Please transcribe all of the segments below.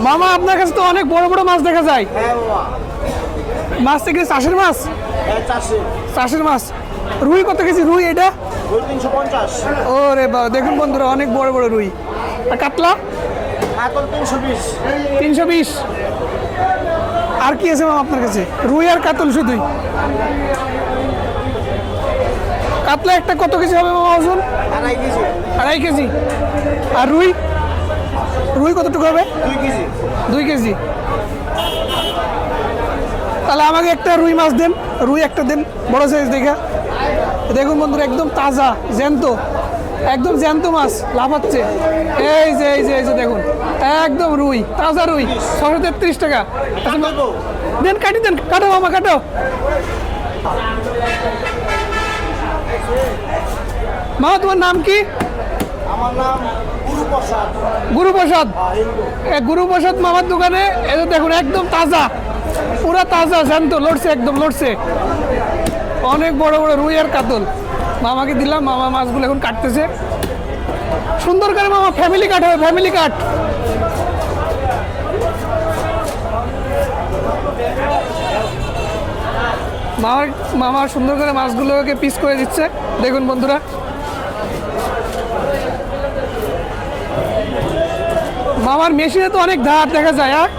মামা আপনার কাছে তো অনেক বড় বড় মাছ দেখা যায়। হ্যাঁ বাবা। মাছ থেকে চাষের মাছ? হ্যাঁ চাষে। চাষের মাছ। রুই কত কেজি রুই এটা? রুই 350। ওরে বাবা, দেখুন বন্ধুরা অনেক বড় বড় রুই। আর কাতলা? কাতল 320। 320। আর কি আছে মামা আপনার কাছে? রুই আর কাতল শুধুই? কাতলা একটা কত কেজি হবে মামা ওজন? 2.5 কেজি। 2.5 কেজি। আর রুই? রুই কতটুকু হবে? 2 কেজি। 2 কেজি। তাহলে আমাকে একটা রুই মাছ দেন, রুই একটা দেন বড় সাইজ দেখে। দেখুন বন্ধুরা একদম তাজা জ্যান্ত, একদম জ্যান্ত মাছ লাফাচ্ছে। এই যে এই যে এই যে দেখুন একদম রুই, তাজা রুই 633 টাকা। আচ্ছা দেন, কাটি দেন, কাটো মামা কাটো। মামা তোমার নাম কি? আমার নাম গুরুপ্রসাদ। গুরুপ্রসাদ। গুরুপ্রসাদ মামার দোকানে এই যে দেখুন একদম তাজা, পুরা তাজা জ্যান্ত, লড়ছে একদম লড়ছে। অনেক বড় বড় রুই আর কাতল মামাকে দিলাম। মামা মাছগুলো এখন কাটতেছে সুন্দর করে। মামা ফ্যামিলি কাট হবে, ফ্যামিলি কাট। মামা সুন্দর করে মাছগুলোকে পিস করে দিচ্ছে। দেখুন বন্ধুরা মামার মেশিনে তো অনেক ধার দেখা যায়। হ্যাঁ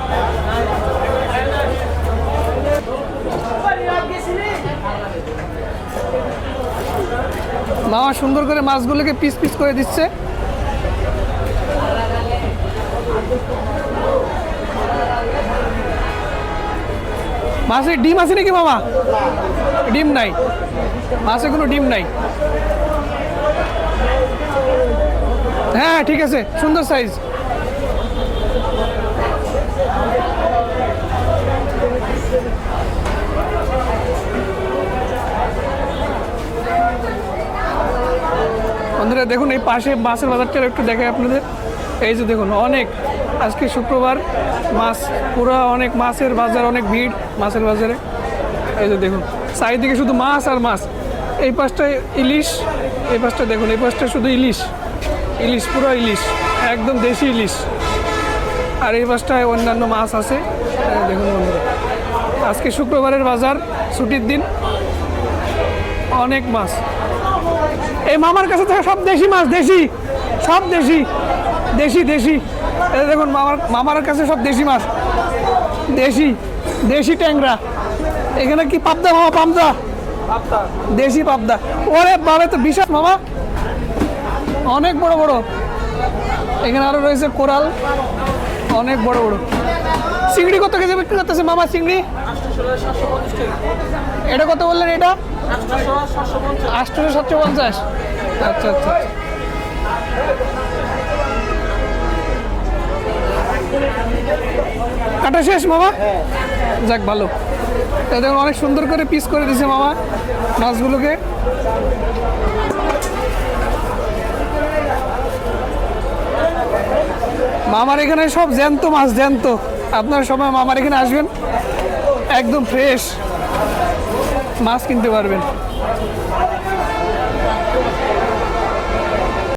মামা সুন্দর করে মাছগুলোকে পিস পিস করে দিচ্ছে। মাছের ডিম আছে নাকি মামা? ডিম নাই, মাছে কোনো ডিম নাই। হ্যাঁ ঠিক আছে, সুন্দর সাইজ। বন্ধুরা দেখুন এই পাশে মাছের বাজারটা একটু দেখাই আপনাদের। এই যে দেখুন অনেক, আজকে শুক্রবার, মাছ পুরো অনেক মাছের বাজার, অনেক ভিড় মাছের বাজারে। এই যে দেখুন চারিদিকে শুধু মাছ আর মাছ। এই পাশটায় ইলিশ, এই পাশটা দেখুন, এই পাশটা শুধু ইলিশ, ইলিশ পুরো ইলিশ, একদম দেশি ইলিশ। আর এই পাশটায় অন্যান্য মাছ আছে। দেখুন বন্ধুরা আজকে শুক্রবারের বাজার, ছুটির দিন, অনেক মাছ। এই মামার কাছে থাকে সব দেশি মাছ, দেশি, সব দেশি, দেশি দেশি। এই দেখুন মামার কাছে সব দেশি মাছ, দেশি, দেশি ট্যাংরা। এখানে কি পাবদা মামা? পাবদা, দেশি পাবদা। ওরে বাবা তো বিশাল মামা, অনেক বড় বড়। এখানে আরো রয়েছে কোরাল, অনেক বড় বড়। চিংড়ি কত কেজি বিক্রি করতেছে মামা? চিংড়ি এটা কত বললেন? এটা 850। আচ্ছা আচ্ছা। কাটা শেষ মামা? যাক ভালো। দেখুন অনেক সুন্দর করে পিস করে দিছে মামা মাছগুলোকে। মামার এখানে সব জ্যান্ত মাছ, জ্যান্ত। আপনারা সবাই মামার এখানে আসবেন, একদম ফ্রেশ মাছ কিনতে পারবেন।